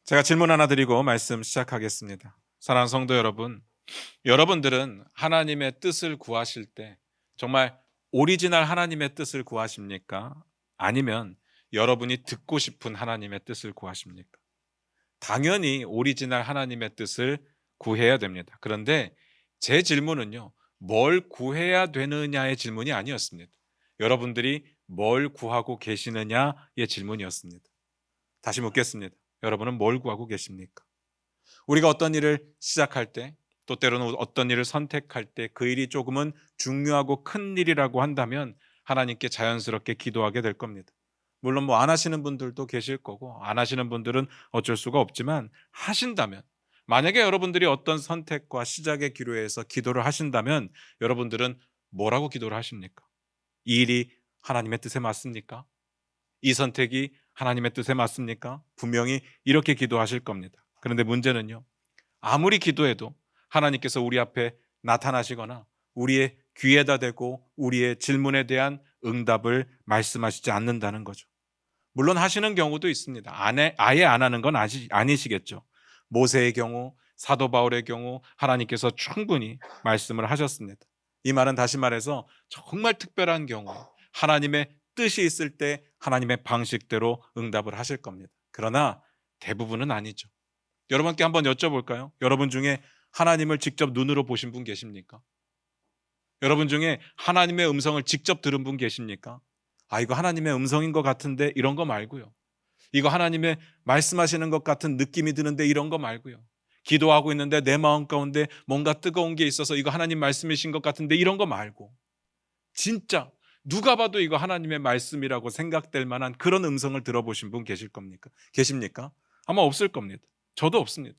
제가 질문 하나 드리고 말씀 시작하겠습니다. 사랑하는 성도 여러분, 여러분들은 하나님의 뜻을 구하실 때 정말 오리지널 하나님의 뜻을 구하십니까? 아니면 여러분이 듣고 싶은 하나님의 뜻을 구하십니까? 당연히 오리지널 하나님의 뜻을 구해야 됩니다. 그런데 제 질문은요, 뭘 구해야 되느냐의 질문이 아니었습니다. 여러분들이 뭘 구하고 계시느냐의 질문이었습니다. 다시 묻겠습니다. 여러분은 뭘 구하고 계십니까? 우리가 어떤 일을 시작할 때, 또 때로는 어떤 일을 선택할 때 그 일이 조금은 중요하고 큰 일이라고 한다면 하나님께 자연스럽게 기도하게 될 겁니다. 물론 뭐 안 하시는 분들도 계실 거고 안 하시는 분들은 어쩔 수가 없지만 하신다면, 만약에 여러분들이 어떤 선택과 시작의 기로에서 기도를 하신다면 여러분들은 뭐라고 기도를 하십니까? 이 일이 하나님의 뜻에 맞습니까? 이 선택이 하나님의 뜻에 맞습니까? 분명히 이렇게 기도하실 겁니다. 그런데 문제는요, 아무리 기도해도 하나님께서 우리 앞에 나타나시거나 우리의 귀에다 대고 우리의 질문에 대한 응답을 말씀하시지 않는다는 거죠. 물론 하시는 경우도 있습니다. 아예 안 하는 건 아니시겠죠. 모세의 경우, 사도 바울의 경우 하나님께서 충분히 말씀을 하셨습니다. 이 말은 다시 말해서 정말 특별한 경우, 하나님의 뜻이 있을 때 하나님의 방식대로 응답을 하실 겁니다. 그러나 대부분은 아니죠. 여러분께 한번 여쭤볼까요? 여러분 중에 하나님을 직접 눈으로 보신 분 계십니까? 여러분 중에 하나님의 음성을 직접 들은 분 계십니까? 아, 이거 하나님의 음성인 것 같은데 이런 거 말고요. 이거 하나님의 말씀하시는 것 같은 느낌이 드는데 이런 거 말고요. 기도하고 있는데 내 마음 가운데 뭔가 뜨거운 게 있어서 이거 하나님 말씀이신 것 같은데 이런 거 말고, 진짜 누가 봐도 이거 하나님의 말씀이라고 생각될 만한 그런 음성을 들어보신 분 계실 겁니까? 계십니까? 아마 없을 겁니다. 저도 없습니다.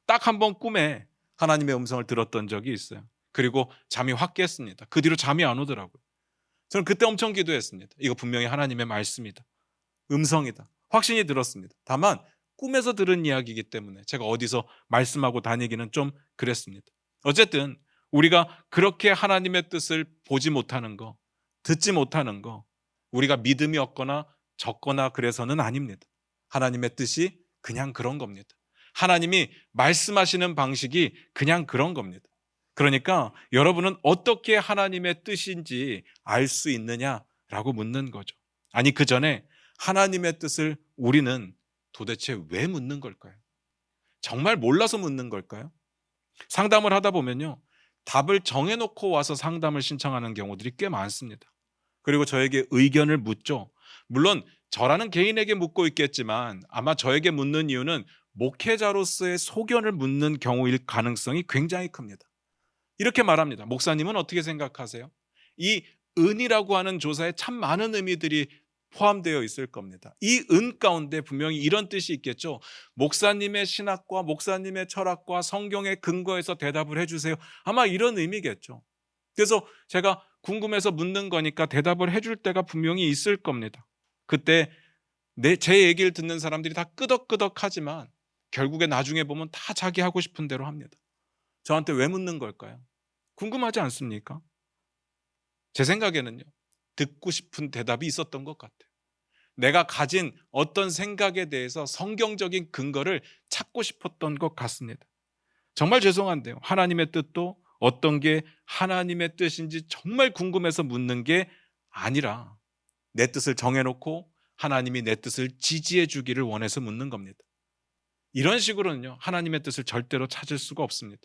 딱 한 번 꿈에 하나님의 음성을 들었던 적이 있어요. 그리고 잠이 확 깼습니다. 그 뒤로 잠이 안 오더라고요. 저는 그때 엄청 기도했습니다. 이거 분명히 하나님의 말씀이다. 음성이다. 확신이 들었습니다. 다만 꿈에서 들은 이야기이기 때문에 제가 어디서 말씀하고 다니기는 좀 그랬습니다. 어쨌든 우리가 그렇게 하나님의 뜻을 보지 못하는 거, 듣지 못하는 거, 우리가 믿음이 없거나 적거나 그래서는 아닙니다. 하나님의 뜻이 그냥 그런 겁니다. 하나님이 말씀하시는 방식이 그냥 그런 겁니다. 그러니까 여러분은 어떻게 하나님의 뜻인지 알 수 있느냐라고 묻는 거죠. 아니, 그 전에 하나님의 뜻을 우리는 도대체 왜 묻는 걸까요? 정말 몰라서 묻는 걸까요? 상담을 하다 보면요, 답을 정해놓고 와서 상담을 신청하는 경우들이 꽤 많습니다. 그리고 저에게 의견을 묻죠. 물론 저라는 개인에게 묻고 있겠지만 아마 저에게 묻는 이유는 목회자로서의 소견을 묻는 경우일 가능성이 굉장히 큽니다. 이렇게 말합니다. 목사님은 어떻게 생각하세요? 이 은이라고 하는 조사에 참 많은 의미들이 포함되어 있을 겁니다. 이 은 가운데 분명히 이런 뜻이 있겠죠. 목사님의 신학과 목사님의 철학과 성경의 근거에서 대답을 해주세요. 아마 이런 의미겠죠. 그래서 제가 궁금해서 묻는 거니까 대답을 해줄 때가 분명히 있을 겁니다. 그때 제 얘기를 듣는 사람들이 다 끄덕끄덕하지만 결국에 나중에 보면 다 자기 하고 싶은 대로 합니다. 저한테 왜 묻는 걸까요? 궁금하지 않습니까? 제 생각에는요, 듣고 싶은 대답이 있었던 것 같아요. 내가 가진 어떤 생각에 대해서 성경적인 근거를 찾고 싶었던 것 같습니다. 정말 죄송한데요, 하나님의 뜻도 어떤 게 하나님의 뜻인지 정말 궁금해서 묻는 게 아니라 내 뜻을 정해놓고 하나님이 내 뜻을 지지해 주기를 원해서 묻는 겁니다. 이런 식으로는요, 하나님의 뜻을 절대로 찾을 수가 없습니다.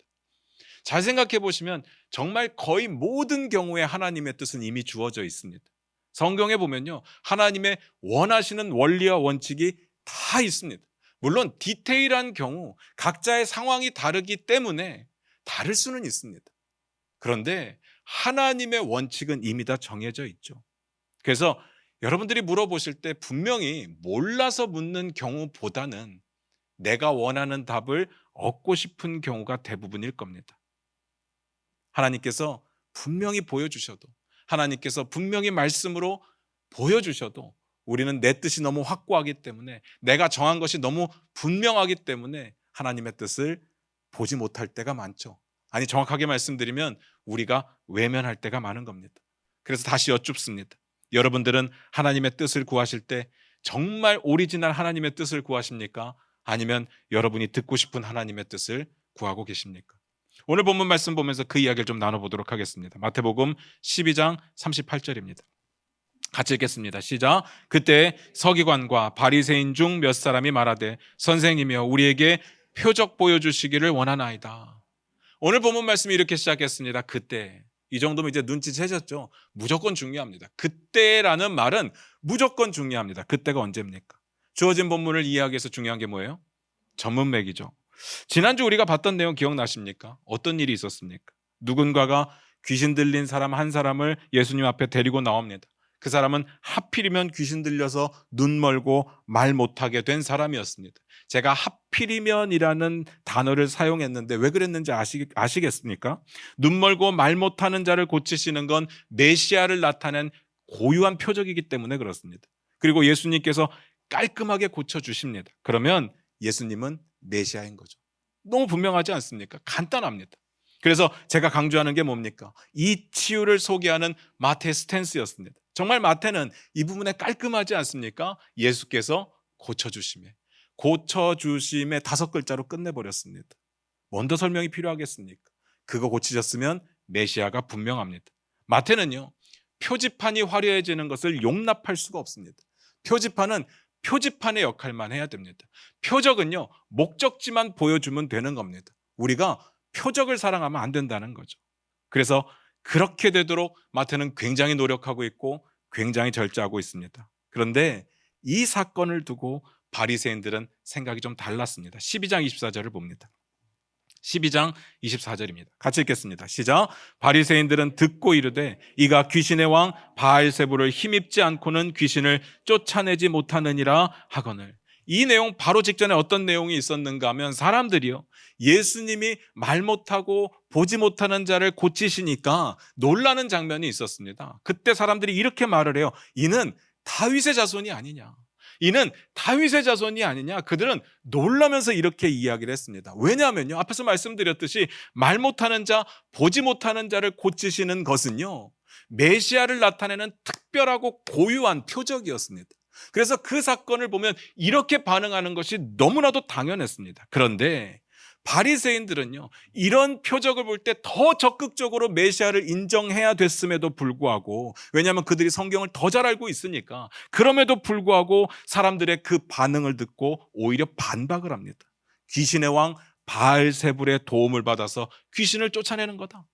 잘 생각해 보시면 정말 거의 모든 경우에 하나님의 뜻은 이미 주어져 있습니다. 성경에 보면요, 하나님의 원하시는 원리와 원칙이 다 있습니다. 물론 디테일한 경우 각자의 상황이 다르기 때문에 다를 수는 있습니다. 그런데 하나님의 원칙은 이미 다 정해져 있죠. 그래서 여러분들이 물어보실 때 분명히 몰라서 묻는 경우보다는 내가 원하는 답을 얻고 싶은 경우가 대부분일 겁니다. 하나님께서 분명히 보여주셔도, 하나님께서 분명히 말씀으로 보여주셔도 우리는 내 뜻이 너무 확고하기 때문에, 내가 정한 것이 너무 분명하기 때문에 하나님의 뜻을 보지 못할 때가 많죠. 아니, 정확하게 말씀드리면 우리가 외면할 때가 많은 겁니다. 그래서 다시 여쭙습니다. 여러분들은 하나님의 뜻을 구하실 때 정말 오리지널 하나님의 뜻을 구하십니까? 아니면 여러분이 듣고 싶은 하나님의 뜻을 구하고 계십니까? 오늘 본문 말씀 보면서 그 이야기를 좀 나눠보도록 하겠습니다. 마태복음 12장 38절입니다. 같이 읽겠습니다. 시작. 그때 서기관과 바리새인 중 몇 사람이 말하되 선생님이여 우리에게 표적 보여주시기를 원하나이다. 오늘 본문 말씀이 이렇게 시작했습니다. 그때. 이 정도면 이제 눈치채셨죠? 무조건 중요합니다. 그때라는 말은 무조건 중요합니다. 그때가 언제입니까? 주어진 본문을 이해하기 위해서 중요한 게 뭐예요? 전문맥이죠. 지난주 우리가 봤던 내용 기억나십니까? 어떤 일이 있었습니까? 누군가가 귀신 들린 사람 한 사람을 예수님 앞에 데리고 나옵니다. 그 사람은 하필이면 귀신 들려서 눈 멀고 말 못하게 된 사람이었습니다. 제가 하필이면이라는 단어를 사용했는데 왜 그랬는지 아시겠습니까? 눈 멀고 말 못하는 자를 고치시는 건 메시아를 나타낸 고유한 표적이기 때문에 그렇습니다. 그리고 예수님께서 깔끔하게 고쳐주십니다. 그러면 예수님은 메시아인 거죠. 너무 분명하지 않습니까? 간단합니다. 그래서 제가 강조하는 게 뭡니까? 이 치유를 소개하는 마태의 스탠스였습니다. 정말 마태는 이 부분에 깔끔하지 않습니까? 예수께서 고쳐주심에 5글자로 끝내버렸습니다. 뭔 더 설명이 필요하겠습니까? 그거 고치셨으면 메시아가 분명합니다. 마태는요, 표지판이 화려해지는 것을 용납할 수가 없습니다. 표지판은 표지판의 역할만 해야 됩니다. 표적은요, 목적지만 보여주면 되는 겁니다. 우리가 표적을 사랑하면 안 된다는 거죠. 그래서 그렇게 되도록 마태는 굉장히 노력하고 있고 굉장히 절제하고 있습니다. 그런데 이 사건을 두고 바리새인들은 생각이 좀 달랐습니다. 12장 24절을 봅니다. 12장 24절입니다. 같이 읽겠습니다. 시작. 바리새인들은 듣고 이르되 이가 귀신의 왕 바알세불을 힘입지 않고는 귀신을 쫓아내지 못하느니라 하거늘. 이 내용 바로 직전에 어떤 내용이 있었는가 하면 사람들이요, 예수님이 말 못하고 보지 못하는 자를 고치시니까 놀라는 장면이 있었습니다. 그때 사람들이 이렇게 말을 해요. 이는 다윗의 자손이 아니냐. 이는 다윗의 자손이 아니냐. 그들은 놀라면서 이렇게 이야기를 했습니다. 왜냐하면요, 앞에서 말씀드렸듯이 말 못하는 자, 보지 못하는 자를 고치시는 것은요, 메시아를 나타내는 특별하고 고유한 표적이었습니다. 그래서 그 사건을 보면 이렇게 반응하는 것이 너무나도 당연했습니다. 그런데 바리새인들은요, 이런 표적을 볼 때 더 적극적으로 메시아를 인정해야 됐음에도 불구하고, 왜냐하면 그들이 성경을 더 잘 알고 있으니까, 그럼에도 불구하고 사람들의 그 반응을 듣고 오히려 반박을 합니다. 귀신의 왕 바알세불의 도움을 받아서 귀신을 쫓아내는 거다.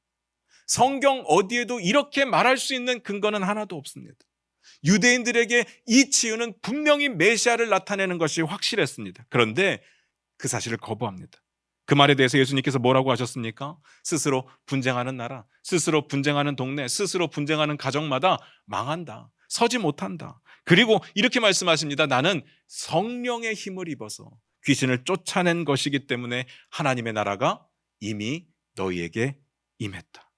성경 어디에도 이렇게 말할 수 있는 근거는 하나도 없습니다. 유대인들에게 이 치유는 분명히 메시아를 나타내는 것이 확실했습니다. 그런데 그 사실을 거부합니다. 그 말에 대해서 예수님께서 뭐라고 하셨습니까? 스스로 분쟁하는 나라, 스스로 분쟁하는 동네, 스스로 분쟁하는 가정마다 망한다, 서지 못한다. 그리고 이렇게 말씀하십니다. 나는 성령의 힘을 입어서 귀신을 쫓아낸 것이기 때문에 하나님의 나라가 이미 너희에게 임했다.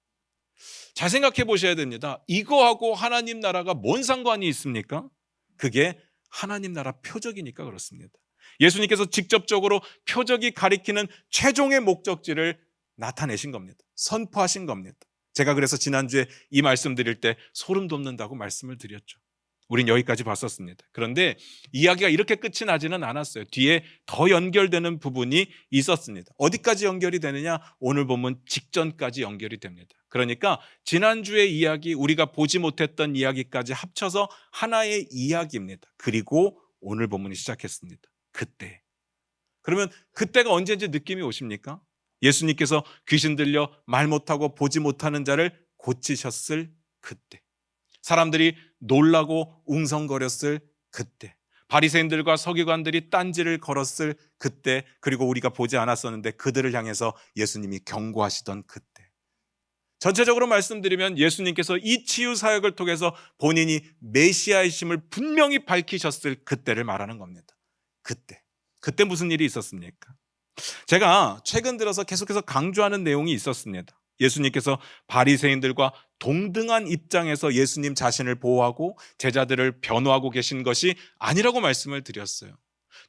잘 생각해 보셔야 됩니다. 이거하고 하나님 나라가 뭔 상관이 있습니까? 그게 하나님 나라 표적이니까 그렇습니다. 예수님께서 직접적으로 표적이 가리키는 최종의 목적지를 나타내신 겁니다. 선포하신 겁니다. 제가 그래서 지난주에 이 말씀 드릴 때 소름 돋는다고 말씀을 드렸죠. 우린 여기까지 봤었습니다. 그런데 이야기가 이렇게 끝이 나지는 않았어요. 뒤에 더 연결되는 부분이 있었습니다. 어디까지 연결이 되느냐? 오늘 보면 직전까지 연결이 됩니다. 그러니까 지난주의 이야기, 우리가 보지 못했던 이야기까지 합쳐서 하나의 이야기입니다. 그리고 오늘 본문이 시작했습니다. 그때. 그러면 그때가 언제인지 느낌이 오십니까? 예수님께서 귀신 들려 말 못하고 보지 못하는 자를 고치셨을 그때. 사람들이 놀라고 웅성거렸을 그때. 바리새인들과 서기관들이 딴지를 걸었을 그때. 그리고 우리가 보지 않았었는데 그들을 향해서 예수님이 경고하시던 그때. 전체적으로 말씀드리면 예수님께서 이 치유 사역을 통해서 본인이 메시아이심을 분명히 밝히셨을 그때를 말하는 겁니다. 그때 무슨 일이 있었습니까? 제가 최근 들어서 계속해서 강조하는 내용이 있었습니다. 예수님께서 바리새인들과 동등한 입장에서 예수님 자신을 보호하고 제자들을 변호하고 계신 것이 아니라고 말씀을 드렸어요.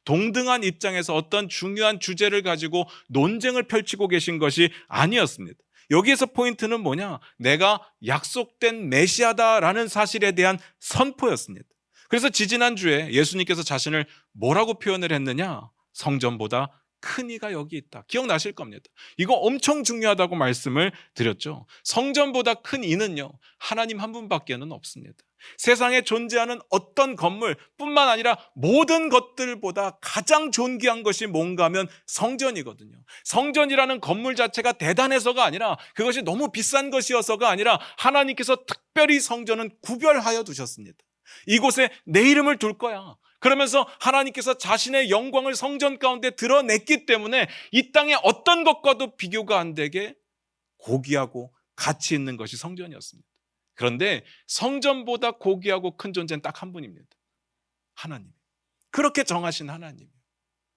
동등한 입장에서 어떤 중요한 주제를 가지고 논쟁을 펼치고 계신 것이 아니었습니다. 여기에서 포인트는 뭐냐? 내가 약속된 메시아다라는 사실에 대한 선포였습니다. 그래서 지지난주에 예수님께서 자신을 뭐라고 표현을 했느냐? 성전보다 큰 이가 여기 있다. 기억나실 겁니다. 이거 엄청 중요하다고 말씀을 드렸죠. 성전보다 큰 이는요, 하나님 한 분밖에는 없습니다. 세상에 존재하는 어떤 건물뿐만 아니라 모든 것들보다 가장 존귀한 것이 뭔가 하면 성전이거든요. 성전이라는 건물 자체가 대단해서가 아니라, 그것이 너무 비싼 것이어서가 아니라, 하나님께서 특별히 성전은 구별하여 두셨습니다. 이곳에 내 이름을 둘 거야. 그러면서 하나님께서 자신의 영광을 성전 가운데 드러냈기 때문에 이 땅의 어떤 것과도 비교가 안 되게 고귀하고 가치 있는 것이 성전이었습니다. 그런데 성전보다 고귀하고 큰 존재는 딱 한 분입니다. 하나님. 그렇게 정하신 하나님.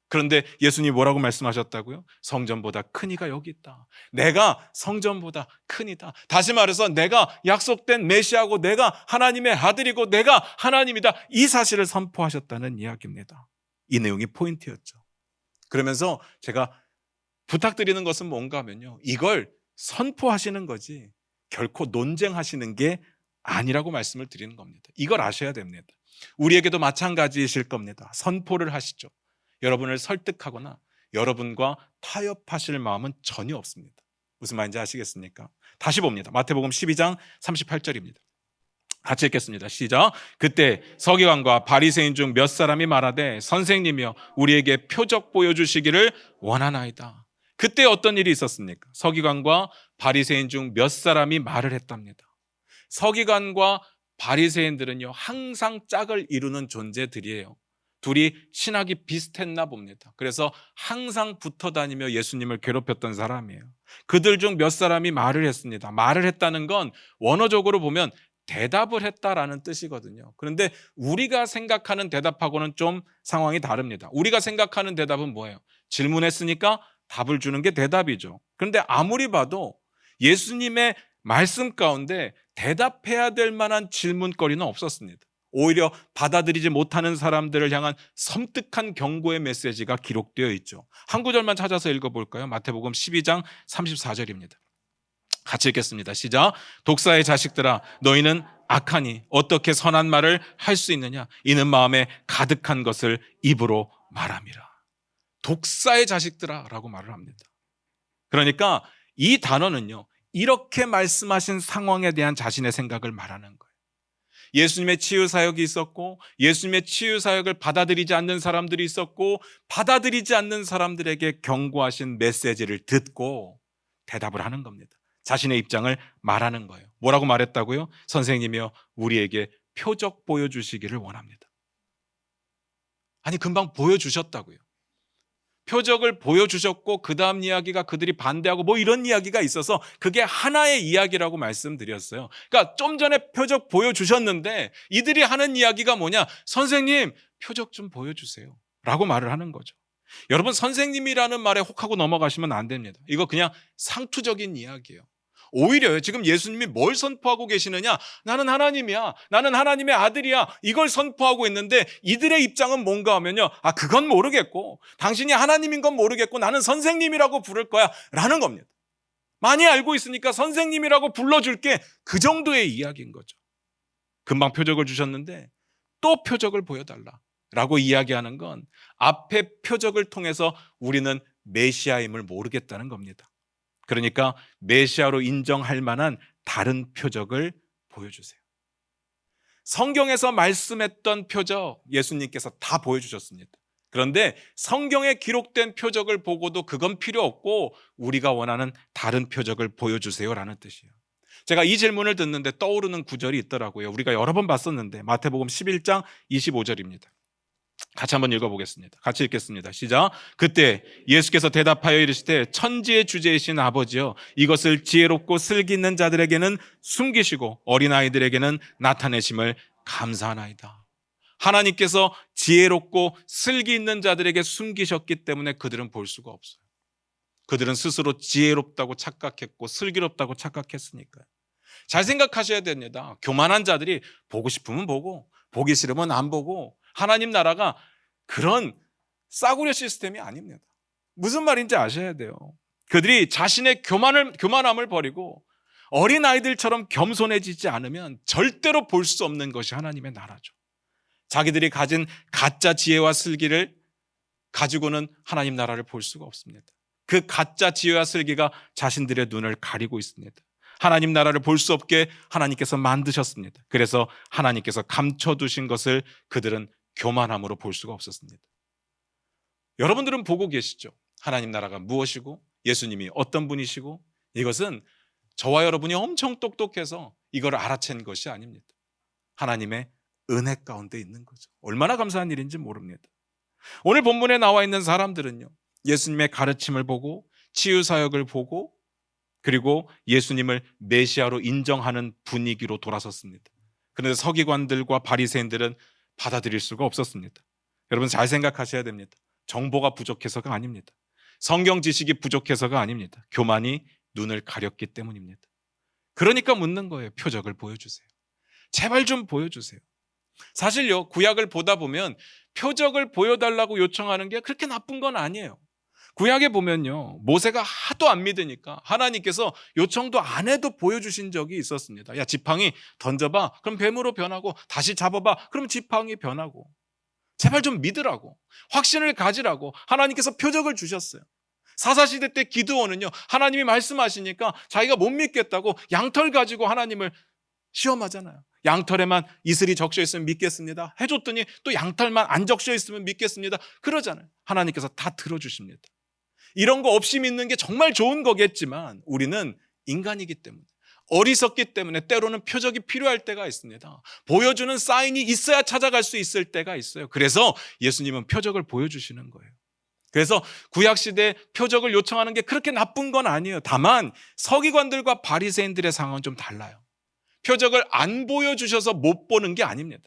그런데 예수님이 뭐라고 말씀하셨다고요? 성전보다 큰 이가 여기 있다. 내가 성전보다 큰이다. 다시 말해서 내가 약속된 메시아고, 내가 하나님의 아들이고, 내가 하나님이다. 이 사실을 선포하셨다는 이야기입니다. 이 내용이 포인트였죠. 그러면서 제가 부탁드리는 것은 뭔가 하면요, 이걸 선포하시는 거지 결코 논쟁하시는 게 아니라고 말씀을 드리는 겁니다. 이걸 아셔야 됩니다. 우리에게도 마찬가지이실 겁니다. 선포를 하시죠. 여러분을 설득하거나 여러분과 타협하실 마음은 전혀 없습니다. 무슨 말인지 아시겠습니까? 다시 봅니다. 마태복음 12장 38절입니다. 같이 읽겠습니다. 시작. 그때 서기관과 바리새인 중 몇 사람이 말하되 선생님이여 우리에게 표적 보여주시기를 원하나이다. 그때 어떤 일이 있었습니까? 서기관과 바리새인 중 몇 사람이 말을 했답니다. 서기관과 바리새인들은요, 항상 짝을 이루는 존재들이에요. 둘이 신학이 비슷했나 봅니다. 그래서 항상 붙어 다니며 예수님을 괴롭혔던 사람이에요. 그들 중 몇 사람이 말을 했습니다. 말을 했다는 건 원어적으로 보면 대답을 했다라는 뜻이거든요. 그런데 우리가 생각하는 대답하고는 좀 상황이 다릅니다. 우리가 생각하는 대답은 뭐예요? 질문했으니까 답을 주는 게 대답이죠. 그런데 아무리 봐도 예수님의 말씀 가운데 대답해야 될 만한 질문거리는 없었습니다. 오히려 받아들이지 못하는 사람들을 향한 섬뜩한 경고의 메시지가 기록되어 있죠. 한 구절만 찾아서 읽어볼까요? 마태복음 12장 34절입니다. 같이 읽겠습니다. 시작. 독사의 자식들아 너희는 악하니 어떻게 선한 말을 할 수 있느냐? 이는 마음에 가득한 것을 입으로 말함이라. 독사의 자식들아 라고 말을 합니다. 그러니까 이 단어는요, 이렇게 말씀하신 상황에 대한 자신의 생각을 말하는 거예요. 예수님의 치유 사역이 있었고, 예수님의 치유 사역을 받아들이지 않는 사람들이 있었고, 받아들이지 않는 사람들에게 경고하신 메시지를 듣고 대답을 하는 겁니다. 자신의 입장을 말하는 거예요. 뭐라고 말했다고요? 선생님이여 우리에게 표적 보여주시기를 원합니다. 아니, 금방 보여주셨다고요. 표적을 보여주셨고 그 다음 이야기가 그들이 반대하고 뭐 이런 이야기가 있어서 그게 하나의 이야기라고 말씀드렸어요. 그러니까 좀 전에 표적 보여주셨는데 이들이 하는 이야기가 뭐냐? 선생님 표적 좀 보여주세요 라고 말을 하는 거죠. 여러분, 선생님이라는 말에 혹하고 넘어가시면 안 됩니다. 이거 그냥 상투적인 이야기예요. 오히려 지금 예수님이 뭘 선포하고 계시느냐? 나는 하나님이야. 나는 하나님의 아들이야. 이걸 선포하고 있는데 이들의 입장은 뭔가 하면요, 그건 모르겠고 당신이 하나님인 건 모르겠고 나는 선생님이라고 부를 거야 라는 겁니다. 많이 알고 있으니까 선생님이라고 불러줄게, 그 정도의 이야기인 거죠. 금방 표적을 주셨는데 또 표적을 보여달라 라고 이야기하는 건 앞에 표적을 통해서 우리는 메시아임을 모르겠다는 겁니다. 그러니까 메시아로 인정할 만한 다른 표적을 보여주세요. 성경에서 말씀했던 표적 예수님께서 다 보여주셨습니다. 그런데 성경에 기록된 표적을 보고도 그건 필요 없고 우리가 원하는 다른 표적을 보여주세요라는 뜻이에요. 제가 이 질문을 듣는데 떠오르는 구절이 있더라고요. 우리가 여러 번 봤었는데 마태복음 11장 25절입니다. 같이 한번 읽어보겠습니다. 같이 읽겠습니다. 시작. 그때 예수께서 대답하여 이르시되 천지의 주제이신 아버지여 이것을 지혜롭고 슬기 있는 자들에게는 숨기시고 어린아이들에게는 나타내심을 감사하나이다. 하나님께서 지혜롭고 슬기 있는 자들에게 숨기셨기 때문에 그들은 볼 수가 없어요. 그들은 스스로 지혜롭다고 착각했고 슬기롭다고 착각했으니까요. 잘 생각하셔야 됩니다. 교만한 자들이 보고 싶으면 보고 보기 싫으면 안 보고, 하나님 나라가 그런 싸구려 시스템이 아닙니다. 무슨 말인지 아셔야 돼요. 그들이 자신의 교만함을 버리고 어린아이들처럼 겸손해지지 않으면 절대로 볼 수 없는 것이 하나님의 나라죠. 자기들이 가진 가짜 지혜와 슬기를 가지고는 하나님 나라를 볼 수가 없습니다. 그 가짜 지혜와 슬기가 자신들의 눈을 가리고 있습니다. 하나님 나라를 볼 수 없게 하나님께서 만드셨습니다. 그래서 하나님께서 감춰두신 것을 그들은 교만함으로 볼 수가 없었습니다. 여러분들은 보고 계시죠? 하나님 나라가 무엇이고 예수님이 어떤 분이시고, 이것은 저와 여러분이 엄청 똑똑해서 이걸 알아챈 것이 아닙니다. 하나님의 은혜 가운데 있는 거죠. 얼마나 감사한 일인지 모릅니다. 오늘 본문에 나와 있는 사람들은요, 예수님의 가르침을 보고 치유사역을 보고 그리고 예수님을 메시아로 인정하는 분위기로 돌아섰습니다. 그런데 서기관들과 바리새인들은 받아들일 수가 없었습니다. 여러분 잘 생각하셔야 됩니다. 정보가 부족해서가 아닙니다. 성경 지식이 부족해서가 아닙니다. 교만이 눈을 가렸기 때문입니다. 그러니까 묻는 거예요. 표적을 보여주세요. 제발 좀 보여주세요. 사실요, 구약을 보다 보면 표적을 보여달라고 요청하는 게 그렇게 나쁜 건 아니에요. 구약에 보면요, 모세가 하도 안 믿으니까 하나님께서 요청도 안 해도 보여주신 적이 있었습니다. 야, 지팡이 던져봐. 그럼 뱀으로 변하고, 다시 잡아봐. 그럼 지팡이 변하고. 제발 좀 믿으라고, 확신을 가지라고 하나님께서 표적을 주셨어요. 사사시대 때 기드온은요, 하나님이 말씀하시니까 자기가 못 믿겠다고 양털 가지고 하나님을 시험하잖아요. 양털에만 이슬이 적셔 있으면 믿겠습니다. 해줬더니 또 양털만 안 적셔 있으면 믿겠습니다. 그러잖아요. 하나님께서 다 들어주십니다. 이런 거 없이 믿는 게 정말 좋은 거겠지만 우리는 인간이기 때문에, 어리석기 때문에 때로는 표적이 필요할 때가 있습니다. 보여주는 사인이 있어야 찾아갈 수 있을 때가 있어요. 그래서 예수님은 표적을 보여주시는 거예요. 그래서 구약시대에 표적을 요청하는 게 그렇게 나쁜 건 아니에요. 다만 서기관들과 바리새인들의 상황은 좀 달라요. 표적을 안 보여주셔서 못 보는 게 아닙니다.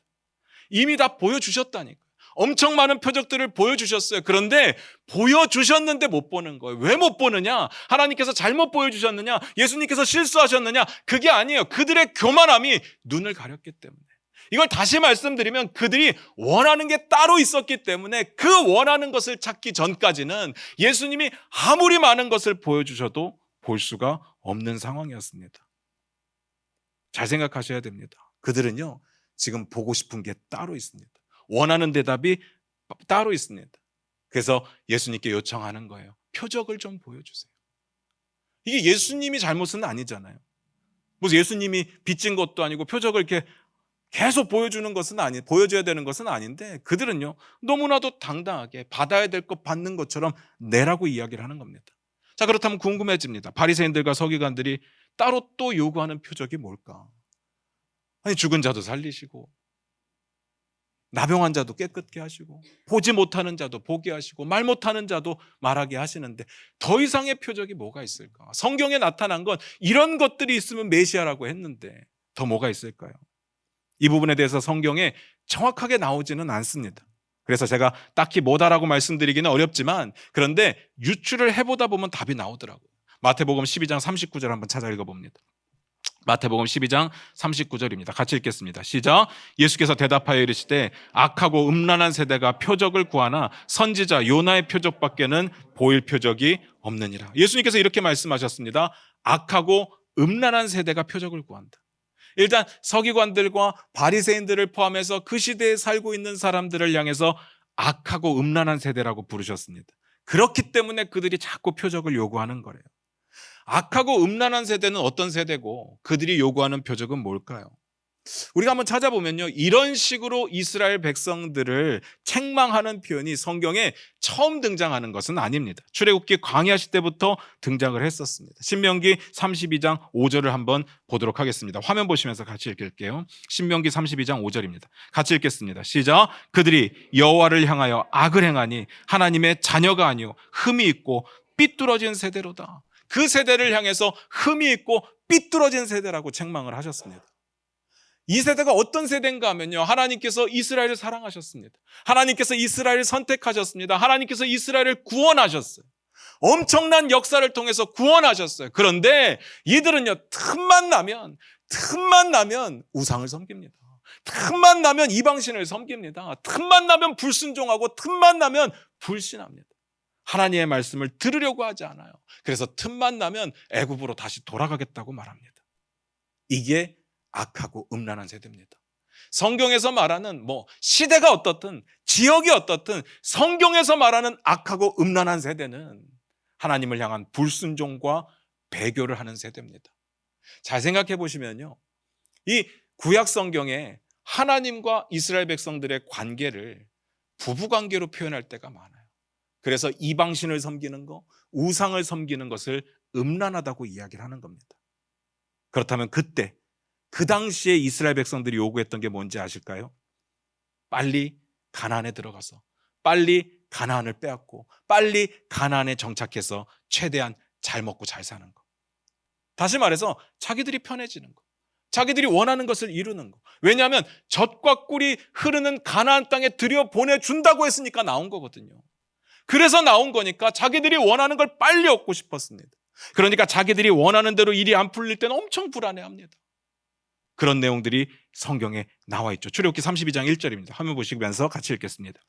이미 다 보여주셨다니까요. 엄청 많은 표적들을 보여주셨어요. 그런데 보여주셨는데 못 보는 거예요. 왜 못 보느냐? 하나님께서 잘못 보여주셨느냐? 예수님께서 실수하셨느냐? 그게 아니에요. 그들의 교만함이 눈을 가렸기 때문에. 이걸 다시 말씀드리면 그들이 원하는 게 따로 있었기 때문에 그 원하는 것을 찾기 전까지는 예수님이 아무리 많은 것을 보여주셔도 볼 수가 없는 상황이었습니다. 잘 생각하셔야 됩니다. 그들은요, 지금 보고 싶은 게 따로 있습니다. 원하는 대답이 따로 있습니다. 그래서 예수님께 요청하는 거예요. 표적을 좀 보여주세요. 이게 예수님이 잘못은 아니잖아요. 무슨 예수님이 빚진 것도 아니고 표적을 이렇게 계속 보여주는 것은 보여줘야 되는 것은 아닌데 그들은요, 너무나도 당당하게 받아야 될 것 받는 것처럼 내라고 이야기를 하는 겁니다. 자, 그렇다면 궁금해집니다. 바리새인들과 서기관들이 따로 또 요구하는 표적이 뭘까? 아니, 죽은 자도 살리시고, 나병한 자도 깨끗게 하시고, 보지 못하는 자도 보게 하시고, 말 못하는 자도 말하게 하시는데 더 이상의 표적이 뭐가 있을까? 성경에 나타난 건 이런 것들이 있으면 메시아라고 했는데 더 뭐가 있을까요? 이 부분에 대해서 성경에 정확하게 나오지는 않습니다. 그래서 제가 딱히 뭐다라고 말씀드리기는 어렵지만, 그런데 유추를 해보다 보면 답이 나오더라고요. 마태복음 12장 39절 한번 찾아 읽어봅니다. 마태복음 12장 39절입니다. 같이 읽겠습니다. 시작. 예수께서 대답하여 이르시되 악하고 음란한 세대가 표적을 구하나 선지자 요나의 표적밖에는 보일 표적이 없느니라. 예수님께서 이렇게 말씀하셨습니다. 악하고 음란한 세대가 표적을 구한다. 일단 서기관들과 바리새인들을 포함해서 그 시대에 살고 있는 사람들을 향해서 악하고 음란한 세대라고 부르셨습니다. 그렇기 때문에 그들이 자꾸 표적을 요구하는 거래요. 악하고 음란한 세대는 어떤 세대고 그들이 요구하는 표적은 뭘까요? 우리가 한번 찾아보면요, 이런 식으로 이스라엘 백성들을 책망하는 표현이 성경에 처음 등장하는 것은 아닙니다. 출애굽기 광야 시대부터 등장을 했었습니다. 신명기 32장 5절을 한번 보도록 하겠습니다. 화면 보시면서 같이 읽을게요. 신명기 32장 5절입니다. 같이 읽겠습니다. 시작. 그들이 여호와를 향하여 악을 행하니 하나님의 자녀가 아니요 흠이 있고 삐뚤어진 세대로다. 그 세대를 향해서 흠이 있고 삐뚤어진 세대라고 책망을 하셨습니다. 이 세대가 어떤 세대인가 하면요, 하나님께서 이스라엘을 사랑하셨습니다. 하나님께서 이스라엘을 선택하셨습니다. 하나님께서 이스라엘을 구원하셨어요. 엄청난 역사를 통해서 구원하셨어요. 그런데 이들은요, 틈만 나면 우상을 섬깁니다. 틈만 나면 이방신을 섬깁니다. 틈만 나면 불순종하고 틈만 나면 불신합니다. 하나님의 말씀을 들으려고 하지 않아요. 그래서 틈만 나면 애굽으로 다시 돌아가겠다고 말합니다. 이게 악하고 음란한 세대입니다. 성경에서 말하는 시대가 어떻든 지역이 어떻든 성경에서 말하는 악하고 음란한 세대는 하나님을 향한 불순종과 배교를 하는 세대입니다. 잘 생각해 보시면요, 이 구약 성경에 하나님과 이스라엘 백성들의 관계를 부부관계로 표현할 때가 많아요. 그래서 이방신을 섬기는 것, 우상을 섬기는 것을 음란하다고 이야기를 하는 겁니다. 그렇다면 그때 그 당시에 이스라엘 백성들이 요구했던 게 뭔지 아실까요? 빨리 가나안에 들어가서 빨리 가나안을 빼앗고 빨리 가나안에 정착해서 최대한 잘 먹고 잘 사는 것. 다시 말해서 자기들이 편해지는 것, 자기들이 원하는 것을 이루는 것. 왜냐하면 젖과 꿀이 흐르는 가나안 땅에 들여보내준다고 했으니까 나온 거거든요. 그래서 나온 거니까 자기들이 원하는 걸 빨리 얻고 싶었습니다. 그러니까 자기들이 원하는 대로 일이 안 풀릴 때는 엄청 불안해합니다. 그런 내용들이 성경에 나와 있죠. 출애굽기 32장 1절입니다. 화면 보시면서 같이 읽겠습니다.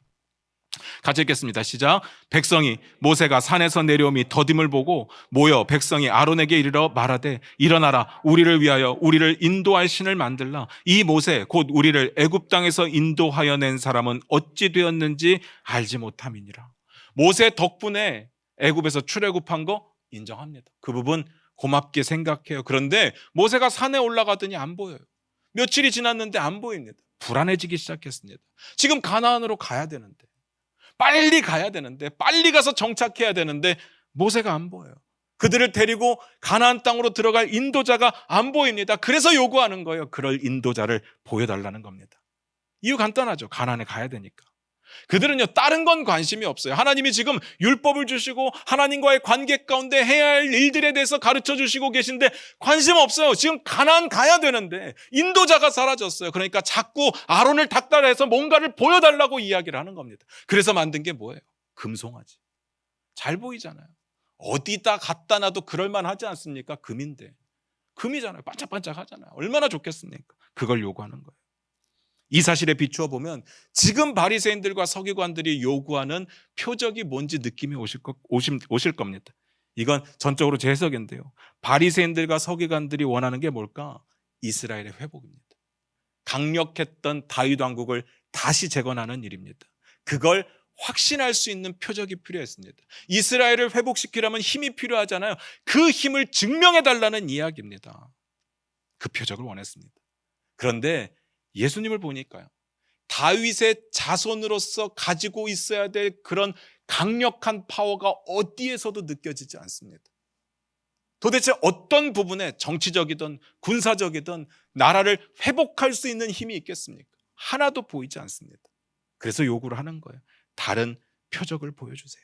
같이 읽겠습니다. 시작. 백성이 모세가 산에서 내려오미 더딤을 보고 모여 백성이 아론에게 이르러 말하되 일어나라, 우리를 위하여 우리를 인도할 신을 만들라. 이 모세 곧 우리를 애굽 땅에서 인도하여 낸 사람은 어찌 되었는지 알지 못함이니라. 모세 덕분에 애굽에서 출애굽한 거 인정합니다. 그 부분 고맙게 생각해요. 그런데 모세가 산에 올라가더니 안 보여요. 며칠이 지났는데 안 보입니다. 불안해지기 시작했습니다. 지금 가나안으로 가야 되는데, 빨리 가야 되는데, 빨리 가서 정착해야 되는데 모세가 안 보여요. 그들을 데리고 가나안 땅으로 들어갈 인도자가 안 보입니다. 그래서 요구하는 거예요. 그럴 인도자를 보여달라는 겁니다. 이유 간단하죠. 가나안에 가야 되니까. 그들은요, 다른 건 관심이 없어요. 하나님이 지금 율법을 주시고 하나님과의 관계 가운데 해야 할 일들에 대해서 가르쳐 주시고 계신데 관심 없어요. 지금 가나안 가야 되는데 인도자가 사라졌어요. 그러니까 자꾸 아론을 닥달해서 뭔가를 보여달라고 이야기를 하는 겁니다. 그래서 만든 게 뭐예요? 금송아지. 잘 보이잖아요. 어디다 갖다 놔도 그럴만하지 않습니까? 금인데. 금이잖아요. 반짝반짝 하잖아요. 얼마나 좋겠습니까? 그걸 요구하는 거예요. 이 사실에 비추어 보면 지금 바리새인들과 서기관들이 요구하는 표적이 뭔지 느낌이 오실 겁니다. 이건 전적으로 제 해석인데요. 바리새인들과 서기관들이 원하는 게 뭘까? 이스라엘의 회복입니다. 강력했던 다윗 왕국을 다시 재건하는 일입니다. 그걸 확신할 수 있는 표적이 필요했습니다. 이스라엘을 회복시키려면 힘이 필요하잖아요. 그 힘을 증명해달라는 이야기입니다. 그 표적을 원했습니다. 그런데 예수님을 보니까요, 다윗의 자손으로서 가지고 있어야 될 그런 강력한 파워가 어디에서도 느껴지지 않습니다. 도대체 어떤 부분에 정치적이든 군사적이든 나라를 회복할 수 있는 힘이 있겠습니까? 하나도 보이지 않습니다. 그래서 요구를 하는 거예요. 다른 표적을 보여주세요.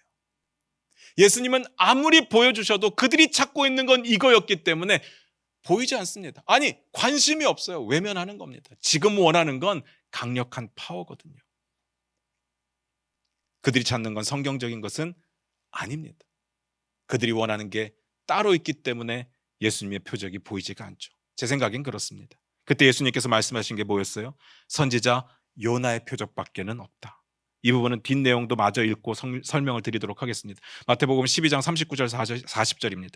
예수님은 아무리 보여주셔도 그들이 찾고 있는 건 이거였기 때문에 보이지 않습니다. 아니, 관심이 없어요. 외면하는 겁니다. 지금 원하는 건 강력한 파워거든요. 그들이 찾는 건 성경적인 것은 아닙니다. 그들이 원하는 게 따로 있기 때문에 예수님의 표적이 보이지가 않죠. 제 생각엔 그렇습니다. 그때 예수님께서 말씀하신 게 뭐였어요? 선지자 요나의 표적밖에는 없다. 이 부분은 뒷내용도 마저 읽고 설명을 드리도록 하겠습니다. 마태복음 12장 39절 40절입니다.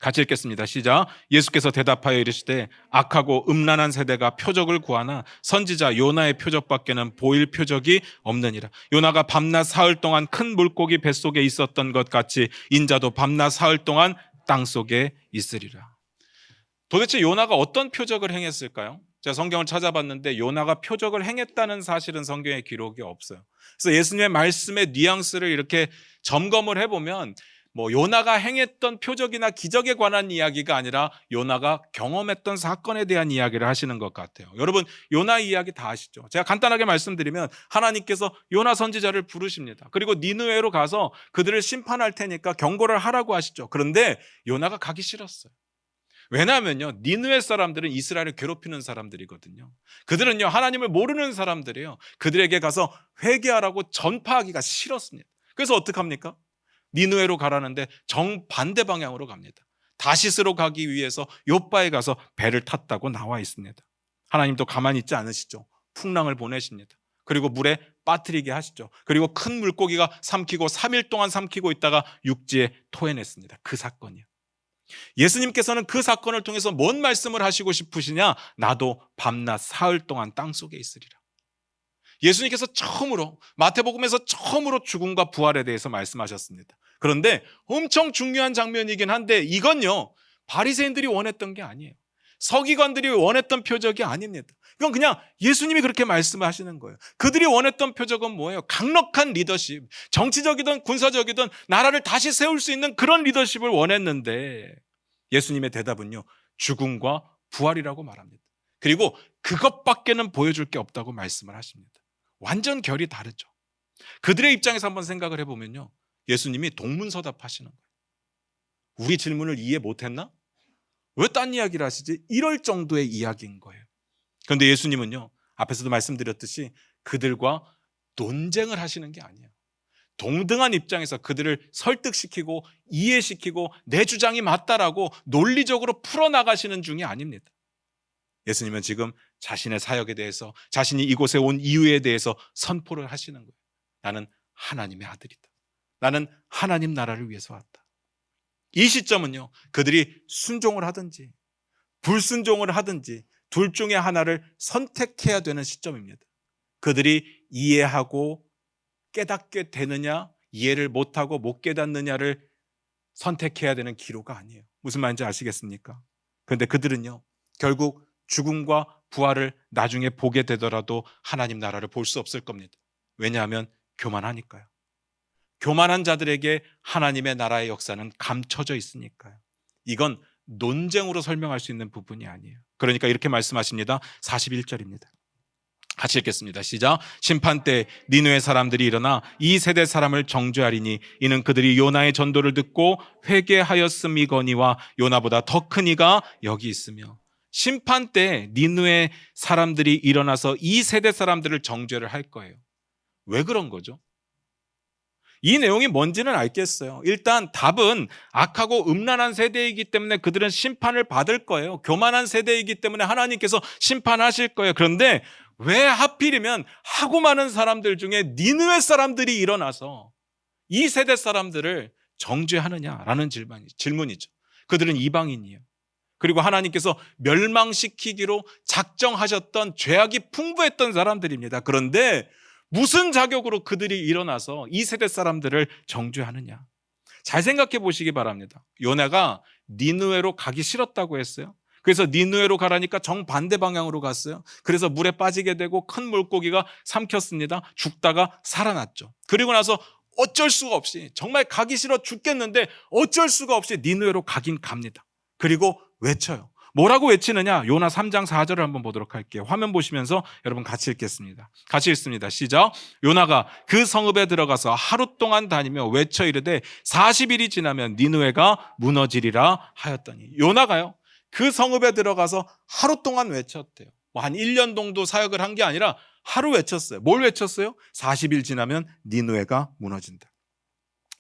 같이 읽겠습니다. 시작. 예수께서 대답하여 이르시되 악하고 음란한 세대가 표적을 구하나 선지자 요나의 표적밖에는 보일 표적이 없느니라. 요나가 밤낮 사흘 동안 큰 물고기 뱃속에 있었던 것 같이 인자도 밤낮 사흘 동안 땅속에 있으리라. 도대체 요나가 어떤 표적을 행했을까요? 제가 성경을 찾아봤는데 요나가 표적을 행했다는 사실은 성경에 기록이 없어요. 그래서 예수님의 말씀의 뉘앙스를 이렇게 점검을 해보면 요나가 행했던 표적이나 기적에 관한 이야기가 아니라 요나가 경험했던 사건에 대한 이야기를 하시는 것 같아요. 여러분, 요나 이야기 다 아시죠? 제가 간단하게 말씀드리면 하나님께서 요나 선지자를 부르십니다. 그리고 니느웨로 가서 그들을 심판할 테니까 경고를 하라고 하시죠. 그런데 요나가 가기 싫었어요. 왜냐하면요, 니느웨 사람들은 이스라엘을 괴롭히는 사람들이거든요. 그들은요, 하나님을 모르는 사람들이에요. 그들에게 가서 회개하라고 전파하기가 싫었습니다. 그래서 어떡합니까? 니느웨로 가라는데 정반대 방향으로 갑니다. 다시스로 가기 위해서 요바에 가서 배를 탔다고 나와 있습니다. 하나님도 가만히 있지 않으시죠. 풍랑을 보내십니다. 그리고 물에 빠뜨리게 하시죠. 그리고 큰 물고기가 삼키고 3일 동안 삼키고 있다가 육지에 토해냈습니다. 그 사건이요. 예수님께서는 그 사건을 통해서 뭔 말씀을 하시고 싶으시냐? 나도 밤낮 사흘 동안 땅속에 있으리라. 예수님께서 처음으로, 마태복음에서 처음으로 죽음과 부활에 대해서 말씀하셨습니다. 그런데 엄청 중요한 장면이긴 한데 이건요, 바리새인들이 원했던 게 아니에요. 서기관들이 원했던 표적이 아닙니다. 이건 그냥 예수님이 그렇게 말씀하시는 거예요. 그들이 원했던 표적은 뭐예요? 강력한 리더십, 정치적이든 군사적이든 나라를 다시 세울 수 있는 그런 리더십을 원했는데 예수님의 대답은요, 죽음과 부활이라고 말합니다. 그리고 그것밖에는 보여줄 게 없다고 말씀을 하십니다. 완전 결이 다르죠. 그들의 입장에서 한번 생각을 해보면요, 예수님이 동문서답하시는 거예요. 우리 질문을 이해 못했나? 왜 딴 이야기를 하시지? 이럴 정도의 이야기인 거예요. 그런데 예수님은요, 앞에서도 말씀드렸듯이 그들과 논쟁을 하시는 게 아니에요. 동등한 입장에서 그들을 설득시키고 이해시키고 내 주장이 맞다라고 논리적으로 풀어나가시는 중이 아닙니다. 예수님은 지금 자신의 사역에 대해서, 자신이 이곳에 온 이유에 대해서 선포를 하시는 거예요. 나는 하나님의 아들이다. 나는 하나님 나라를 위해서 왔다. 이 시점은요, 그들이 순종을 하든지 불순종을 하든지 둘 중에 하나를 선택해야 되는 시점입니다. 그들이 이해하고 깨닫게 되느냐, 이해를 못하고 못 깨닫느냐를 선택해야 되는 기로가 아니에요. 무슨 말인지 아시겠습니까? 그런데 그들은요, 결국 죽음과 부활을 나중에 보게 되더라도 하나님 나라를 볼 수 없을 겁니다. 왜냐하면 교만하니까요. 교만한 자들에게 하나님의 나라의 역사는 감춰져 있으니까요. 이건 논쟁으로 설명할 수 있는 부분이 아니에요. 그러니까 이렇게 말씀하십니다. 41절입니다. 같이 읽겠습니다. 시작. 심판 때 니느웨 사람들이 일어나 이 세대 사람을 정죄하리니 이는 그들이 요나의 전도를 듣고 회개하였음이거니와 요나보다 더 큰 이가 여기 있으며. 심판 때 니느웨 사람들이 일어나서 이 세대 사람들을 정죄를 할 거예요. 왜 그런 거죠? 이 내용이 뭔지는 알겠어요. 일단 답은 악하고 음란한 세대이기 때문에 그들은 심판을 받을 거예요. 교만한 세대이기 때문에 하나님께서 심판하실 거예요. 그런데 왜 하필이면 하고 많은 사람들 중에 니느웨 사람들이 일어나서 이 세대 사람들을 정죄하느냐라는 질문이죠. 그들은 이방인이에요. 그리고 하나님께서 멸망시키기로 작정하셨던 죄악이 풍부했던 사람들입니다. 그런데 무슨 자격으로 그들이 일어나서 이 세대 사람들을 정죄하느냐? 잘 생각해 보시기 바랍니다. 요나가 니느웨로 가기 싫었다고 했어요. 그래서 니느웨로 가라니까 정반대 방향으로 갔어요. 그래서 물에 빠지게 되고 큰 물고기가 삼켰습니다. 죽다가 살아났죠. 그리고 나서 어쩔 수가 없이, 정말 가기 싫어 죽겠는데 어쩔 수가 없이 니느웨로 가긴 갑니다. 그리고 외쳐요. 뭐라고 외치느냐? 요나 3장 4절을 한번 보도록 할게요. 화면 보시면서 여러분 같이 읽겠습니다. 같이 읽습니다. 시작. 요나가 그 성읍에 들어가서 하루 동안 다니며 외쳐 이르되 40일이 지나면 니느웨가 무너지리라 하였더니. 요나가요, 그 성읍에 들어가서 하루 동안 외쳤대요. 한 1년 정도 사역을 한 게 아니라 하루 외쳤어요. 뭘 외쳤어요? 40일 지나면 니느웨가 무너진다.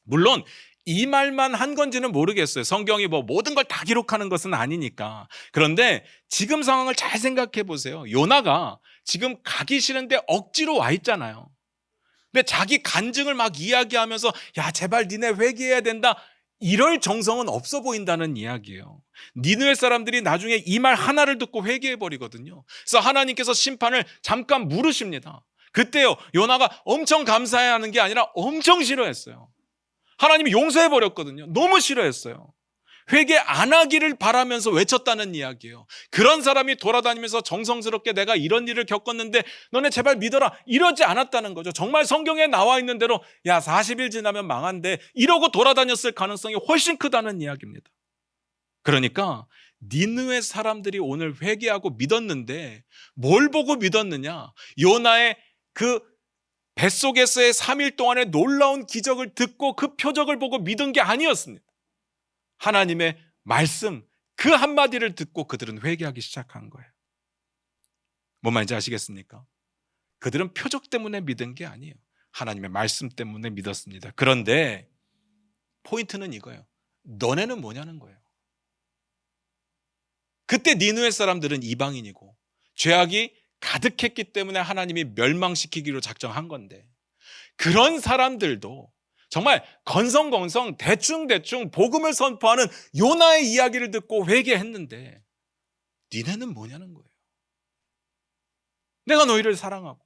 물론 이 말만 한 건지는 모르겠어요. 성경이 뭐 모든 걸 다 기록하는 것은 아니니까. 그런데 지금 상황을 잘 생각해 보세요. 요나가 지금 가기 싫은데 억지로 와 있잖아요. 근데 자기 간증을 막 이야기하면서 야, 제발 니네 회개해야 된다, 이럴 정성은 없어 보인다는 이야기예요. 니느웨 사람들이 나중에 이 말 하나를 듣고 회개해 버리거든요. 그래서 하나님께서 심판을 잠깐 물으십니다. 그때요, 요나가 엄청 감사해하는 게 아니라 엄청 싫어했어요. 하나님이 용서해버렸거든요. 너무 싫어했어요. 회개 안 하기를 바라면서 외쳤다는 이야기예요. 그런 사람이 돌아다니면서 정성스럽게 내가 이런 일을 겪었는데 너네 제발 믿어라, 이러지 않았다는 거죠. 정말 성경에 나와 있는 대로 야, 40일 지나면 망한데 이러고 돌아다녔을 가능성이 훨씬 크다는 이야기입니다. 그러니까 니느웨 사람들이 오늘 회개하고 믿었는데 뭘 보고 믿었느냐? 요나의 그 뱃속에서의 3일 동안의 놀라운 기적을 듣고 그 표적을 보고 믿은 게 아니었습니다. 하나님의 말씀 그 한마디를 듣고 그들은 회개하기 시작한 거예요. 뭔 말인지 아시겠습니까? 그들은 표적 때문에 믿은 게 아니에요. 하나님의 말씀 때문에 믿었습니다. 그런데 포인트는 이거예요. 너네는 뭐냐는 거예요. 그때 니느웨 사람들은 이방인이고 죄악이 가득했기 때문에 하나님이 멸망시키기로 작정한 건데, 그런 사람들도 정말 건성건성 대충대충 복음을 선포하는 요나의 이야기를 듣고 회개했는데 니네는 뭐냐는 거예요. 내가 너희를 사랑하고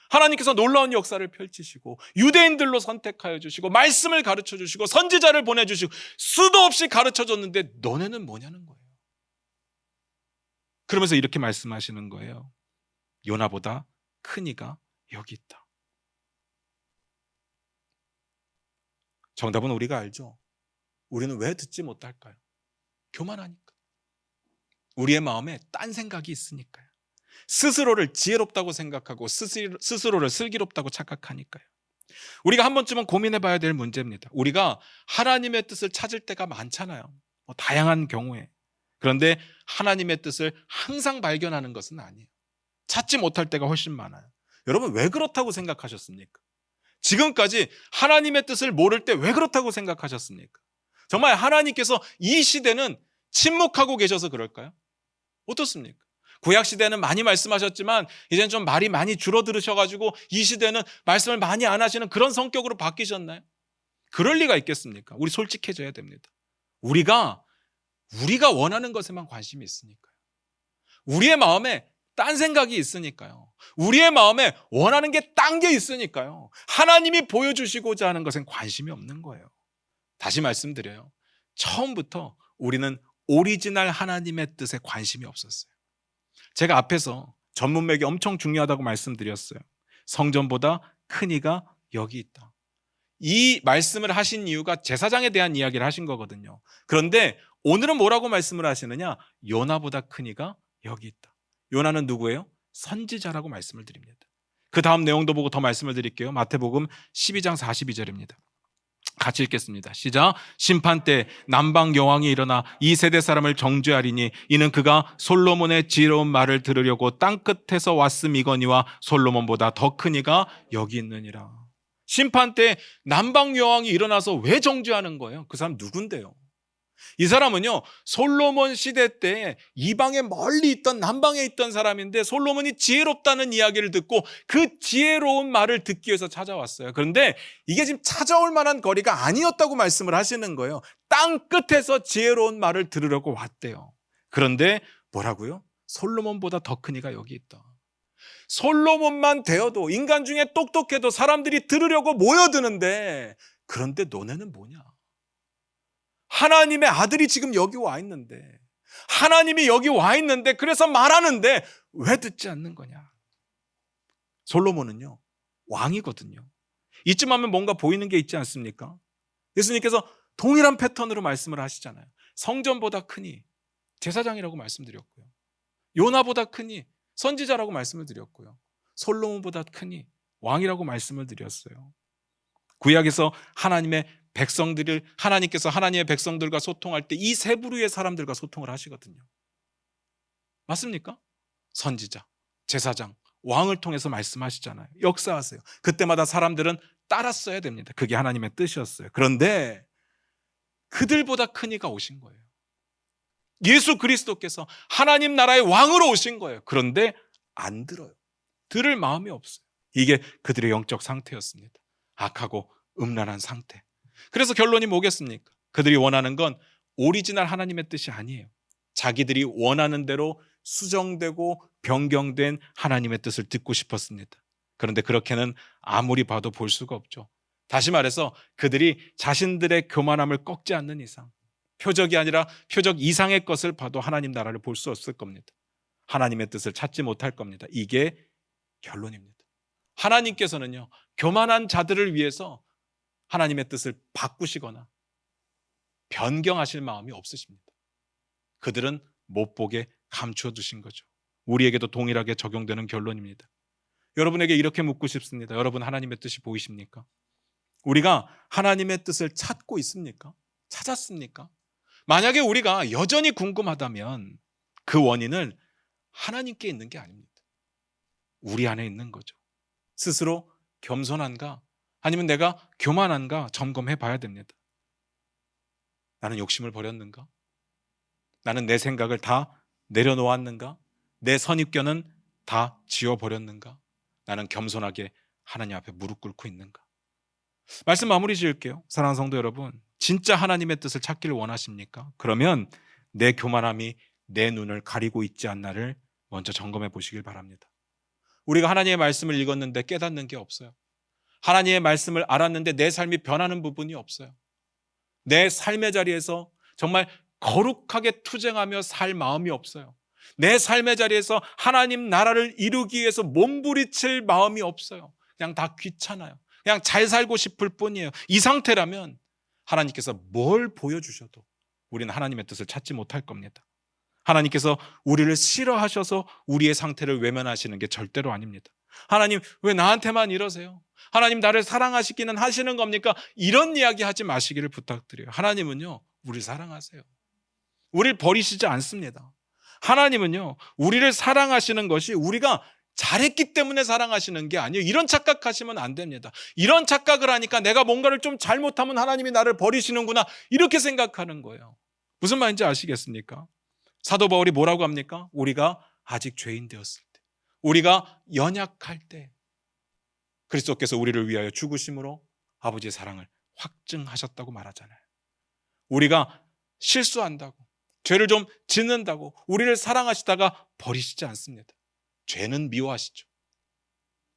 하나님께서 놀라운 역사를 펼치시고 유대인들로 선택하여 주시고 말씀을 가르쳐 주시고 선지자를 보내주시고 수도 없이 가르쳐 줬는데 너네는 뭐냐는 거예요. 그러면서 이렇게 말씀하시는 거예요. 요나보다 큰 이가 여기 있다. 정답은 우리가 알죠. 우리는 왜 듣지 못할까요? 교만하니까. 우리의 마음에 딴 생각이 있으니까요. 스스로를 지혜롭다고 생각하고 스스로를 슬기롭다고 착각하니까요. 우리가 한 번쯤은 고민해 봐야 될 문제입니다. 우리가 하나님의 뜻을 찾을 때가 많잖아요. 다양한 경우에. 그런데 하나님의 뜻을 항상 발견하는 것은 아니에요. 찾지 못할 때가 훨씬 많아요. 여러분 왜 그렇다고 생각하셨습니까? 지금까지 하나님의 뜻을 모를 때 왜 그렇다고 생각하셨습니까? 정말 하나님께서 이 시대는 침묵하고 계셔서 그럴까요? 어떻습니까? 구약 시대는 많이 말씀하셨지만 이제는 좀 말이 많이 줄어들으셔가지고 이 시대는 말씀을 많이 안 하시는 그런 성격으로 바뀌셨나요? 그럴 리가 있겠습니까? 우리 솔직해져야 됩니다. 우리가 원하는 것에만 관심이 있으니까요. 우리의 마음에 딴 생각이 있으니까요. 우리의 마음에 원하는 게 딴 게 있으니까요. 하나님이 보여주시고자 하는 것엔 관심이 없는 거예요. 다시 말씀드려요. 처음부터 우리는 오리지널 하나님의 뜻에 관심이 없었어요. 제가 앞에서 전문맥이 엄청 중요하다고 말씀드렸어요. 성전보다 큰 이가 여기 있다. 이 말씀을 하신 이유가 제사장에 대한 이야기를 하신 거거든요. 그런데 오늘은 뭐라고 말씀을 하시느냐? 요나보다 큰 이가 여기 있다. 요나는 누구예요? 선지자라고 말씀을 드립니다. 그 다음 내용도 보고 더 말씀을 드릴게요. 마태복음 12장 42절입니다. 같이 읽겠습니다. 시작. 심판 때 남방 여왕이 일어나 이 세대 사람을 정죄하리니 이는 그가 솔로몬의 지혜로운 말을 들으려고 땅끝에서 왔음이거니와 솔로몬보다 더 큰 이가 여기 있느니라. 심판 때 남방 여왕이 일어나서 왜 정죄하는 거예요? 그 사람 누군데요? 이 사람은요, 솔로몬 시대 때 이방에 멀리 있던 남방에 있던 사람인데 솔로몬이 지혜롭다는 이야기를 듣고 그 지혜로운 말을 듣기 위해서 찾아왔어요. 그런데 이게 지금 찾아올 만한 거리가 아니었다고 말씀을 하시는 거예요. 땅 끝에서 지혜로운 말을 들으려고 왔대요. 그런데 뭐라고요? 솔로몬보다 더 큰 이가 여기 있다. 솔로몬만 되어도 인간 중에 똑똑해도 사람들이 들으려고 모여드는데 그런데 너네는 뭐냐? 하나님의 아들이 지금 여기 와 있는데 하나님이 여기 와 있는데 그래서 말하는데 왜 듣지 않는 거냐? 솔로몬은요 왕이거든요. 이쯤 하면 뭔가 보이는 게 있지 않습니까? 예수님께서 동일한 패턴으로 말씀을 하시잖아요. 성전보다 크니 제사장이라고 말씀드렸고요. 요나보다 크니 선지자라고 말씀을 드렸고요. 솔로몬보다 크니 왕이라고 말씀을 드렸어요. 구약에서 하나님께서 하나님의 백성들과 소통할 때 이 세 부류의 사람들과 소통을 하시거든요. 맞습니까? 선지자, 제사장, 왕을 통해서 말씀하시잖아요. 역사하세요. 그때마다 사람들은 따랐어야 됩니다. 그게 하나님의 뜻이었어요. 그런데 그들보다 큰 이가 오신 거예요. 예수 그리스도께서 하나님 나라의 왕으로 오신 거예요. 그런데 안 들어요. 들을 마음이 없어요. 이게 그들의 영적 상태였습니다. 악하고 음란한 상태. 그래서 결론이 뭐겠습니까? 그들이 원하는 건 오리지널 하나님의 뜻이 아니에요. 자기들이 원하는 대로 수정되고 변경된 하나님의 뜻을 듣고 싶었습니다. 그런데 그렇게는 아무리 봐도 볼 수가 없죠. 다시 말해서 그들이 자신들의 교만함을 꺾지 않는 이상, 표적이 아니라 표적 이상의 것을 봐도 하나님 나라를 볼 수 없을 겁니다. 하나님의 뜻을 찾지 못할 겁니다. 이게 결론입니다. 하나님께서는요, 교만한 자들을 위해서 하나님의 뜻을 바꾸시거나 변경하실 마음이 없으십니다. 그들은 못 보게 감추어 두신 거죠. 우리에게도 동일하게 적용되는 결론입니다. 여러분에게 이렇게 묻고 싶습니다. 여러분 하나님의 뜻이 보이십니까? 우리가 하나님의 뜻을 찾고 있습니까? 찾았습니까? 만약에 우리가 여전히 궁금하다면 그 원인은 하나님께 있는 게 아닙니다. 우리 안에 있는 거죠. 스스로 겸손한가? 아니면 내가 교만한가 점검해 봐야 됩니다. 나는 욕심을 버렸는가? 나는 내 생각을 다 내려놓았는가? 내 선입견은 다 지워버렸는가? 나는 겸손하게 하나님 앞에 무릎 꿇고 있는가? 말씀 마무리 지을게요. 사랑하는 성도 여러분, 진짜 하나님의 뜻을 찾기를 원하십니까? 그러면 내 교만함이 내 눈을 가리고 있지 않나를 먼저 점검해 보시길 바랍니다. 우리가 하나님의 말씀을 읽었는데 깨닫는 게 없어요. 하나님의 말씀을 알았는데 내 삶이 변하는 부분이 없어요. 내 삶의 자리에서 정말 거룩하게 투쟁하며 살 마음이 없어요. 내 삶의 자리에서 하나님 나라를 이루기 위해서 몸부리칠 마음이 없어요. 그냥 다 귀찮아요. 그냥 잘 살고 싶을 뿐이에요. 이 상태라면 하나님께서 뭘 보여주셔도 우리는 하나님의 뜻을 찾지 못할 겁니다. 하나님께서 우리를 싫어하셔서 우리의 상태를 외면하시는 게 절대로 아닙니다. 하나님 왜 나한테만 이러세요? 하나님 나를 사랑하시기는 하시는 겁니까? 이런 이야기 하지 마시기를 부탁드려요. 하나님은요 우리를 사랑하세요. 우리를 버리시지 않습니다. 하나님은요 우리를 사랑하시는 것이 우리가 잘했기 때문에 사랑하시는 게 아니에요. 이런 착각하시면 안 됩니다. 이런 착각을 하니까 내가 뭔가를 좀 잘못하면 하나님이 나를 버리시는구나 이렇게 생각하는 거예요. 무슨 말인지 아시겠습니까? 사도 바울이 뭐라고 합니까? 우리가 아직 죄인 되었을 때, 우리가 연약할 때 그리스도께서 우리를 위하여 죽으심으로 아버지의 사랑을 확증하셨다고 말하잖아요. 우리가 실수한다고, 죄를 좀 짓는다고 우리를 사랑하시다가 버리시지 않습니다. 죄는 미워하시죠.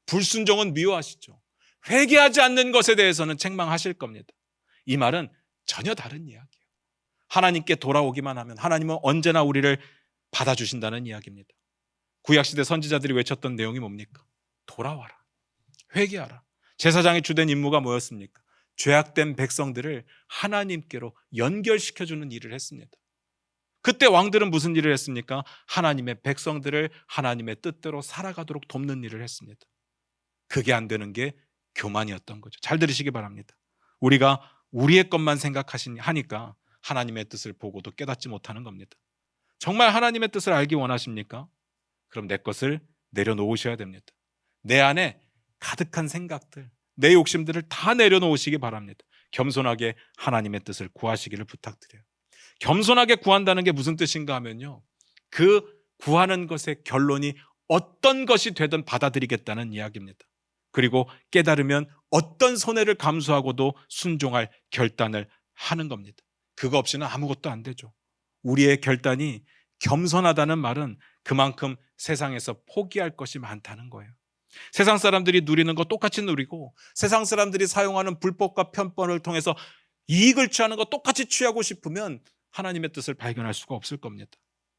불순종은 미워하시죠. 회개하지 않는 것에 대해서는 책망하실 겁니다. 이 말은 전혀 다른 이야기예요. 하나님께 돌아오기만 하면 하나님은 언제나 우리를 받아주신다는 이야기입니다. 구약시대 선지자들이 외쳤던 내용이 뭡니까? 돌아와라. 회개하라. 제사장의 주된 임무가 뭐였습니까? 죄악된 백성들을 하나님께로 연결시켜주는 일을 했습니다. 그때 왕들은 무슨 일을 했습니까? 하나님의 백성들을 하나님의 뜻대로 살아가도록 돕는 일을 했습니다. 그게 안 되는 게 교만이었던 거죠. 잘 들으시기 바랍니다. 우리가 우리의 것만 생각하니까 하나님의 뜻을 보고도 깨닫지 못하는 겁니다. 정말 하나님의 뜻을 알기 원하십니까? 그럼 내 것을 내려놓으셔야 됩니다. 내 안에 가득한 생각들, 내 욕심들을 다 내려놓으시기 바랍니다. 겸손하게 하나님의 뜻을 구하시기를 부탁드려요. 겸손하게 구한다는 게 무슨 뜻인가 하면요, 그 구하는 것의 결론이 어떤 것이 되든 받아들이겠다는 이야기입니다. 그리고 깨달으면 어떤 손해를 감수하고도 순종할 결단을 하는 겁니다. 그거 없이는 아무것도 안 되죠. 우리의 결단이 겸손하다는 말은 그만큼 세상에서 포기할 것이 많다는 거예요. 세상 사람들이 누리는 거 똑같이 누리고 세상 사람들이 사용하는 불법과 편법을 통해서 이익을 취하는 거 똑같이 취하고 싶으면 하나님의 뜻을 발견할 수가 없을 겁니다.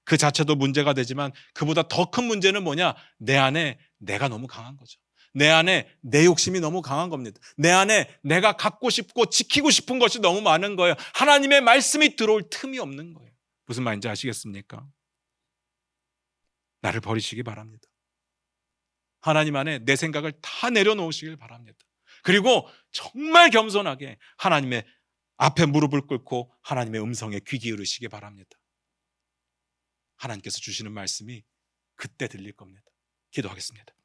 그 자체도 문제가 되지만 그보다 더 큰 문제는 뭐냐? 내 안에 내가 너무 강한 거죠. 내 안에 내 욕심이 너무 강한 겁니다. 내 안에 내가 갖고 싶고 지키고 싶은 것이 너무 많은 거예요. 하나님의 말씀이 들어올 틈이 없는 거예요. 무슨 말인지 아시겠습니까? 나를 버리시기 바랍니다. 하나님 안에 내 생각을 다 내려놓으시길 바랍니다. 그리고 정말 겸손하게 하나님의 앞에 무릎을 꿇고 하나님의 음성에 귀 기울이시기 바랍니다. 하나님께서 주시는 말씀이 그때 들릴 겁니다. 기도하겠습니다.